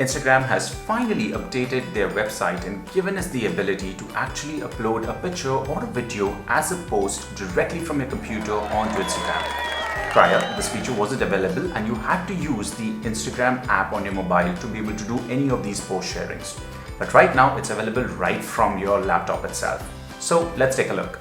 Instagram has finally updated their website and given us the ability to actually upload a picture or a video as a post directly from your computer onto Instagram. Prior, this feature wasn't available and you had to use the Instagram app on your mobile to be able to do any of these post sharings. But right now it's available right from your laptop itself. So let's take a look.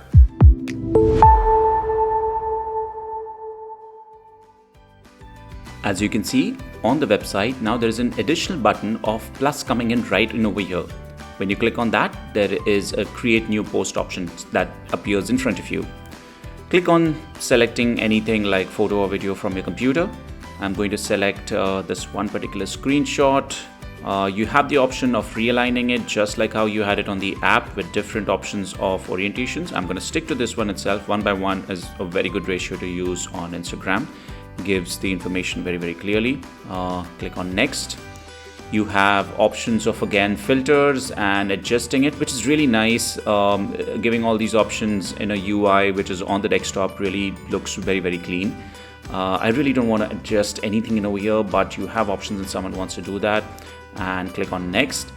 As you can see on the website, now there is an additional button of plus coming in right in over here. When you click on that, there is a create new post option that appears in front of you. Click on selecting anything like photo or video from your computer. I'm going to select this one particular screenshot. You have the option of realigning it just like how you had it on the app with different options of orientations. I'm going to stick to this one itself. 1:1 is a very good ratio to use on Instagram. Gives the information very clearly. Click on next. You have options of again filters and adjusting it, which is really nice. Giving all these options in a UI which is on the desktop really looks very clean. I really don't want to adjust anything in over here, but you have options if someone wants to do that. And click on next.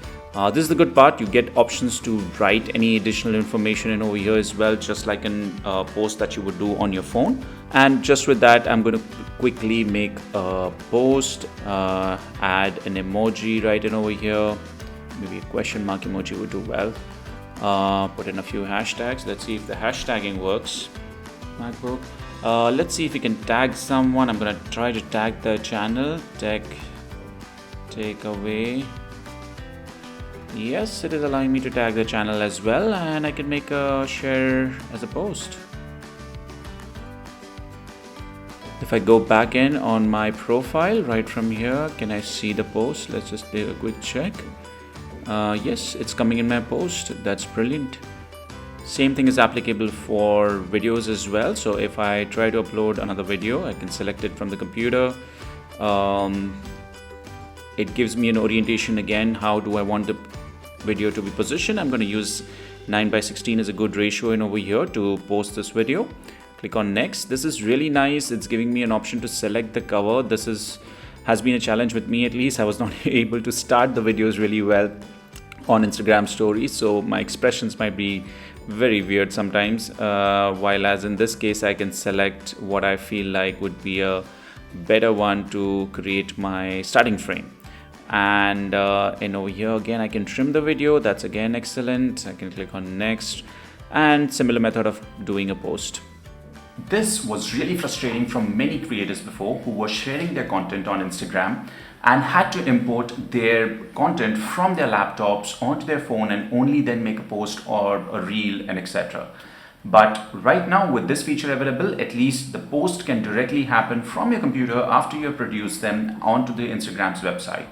This is the good part. You get options to write any additional information in over here as well, just like in a post that you would do on your phone. And just with that, I'm going to quickly make a post, add an emoji right in over here. Maybe a question mark emoji would do well. Put in a few hashtags. Let's see if the hashtagging works. MacBook. Let's see if we can tag someone. I'm going to try to tag the channel. Tech takeaway. Yes, it is allowing me to tag the channel as well, and I can make a share as a post. If I go back in on my profile right from here, can I see the post? Let's just do a quick check. Yes, it's coming in my post. That's brilliant. Same thing is applicable for videos as well. So if I try to upload another video, I can select it from the computer. It gives me an orientation again. How do I want the video to be positioned? I'm going to use 9:16 as a good ratio in over here to post this video. Click on next. This is really nice. It's giving me an option to select the cover. This has been a challenge with me, at least. I was not able to start the videos really well on Instagram stories, so my expressions might be very weird sometimes, while as in this case I can select what I feel like would be a better one to create my starting frame. And in over here again I can trim the video. That's again excellent. I can click on next, and similar method of doing a post. This was really frustrating from many creators before who were sharing their content on Instagram and had to import their content from their laptops onto their phone and only then make a post or a reel and etc. But right now with this feature available, at least the post can directly happen from your computer after you have produced them onto the Instagram's website.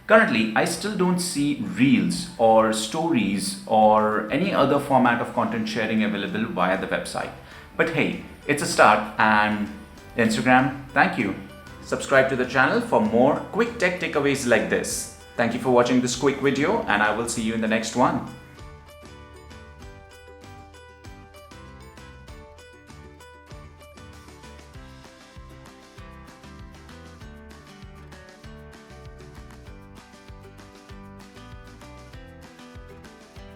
Currently, I still don't see reels or stories or any other format of content sharing available via the website. But hey, it's a start, and Instagram, thank you. Subscribe to the channel for more quick tech takeaways like this. Thank you for watching this quick video, and I will see you in the next one.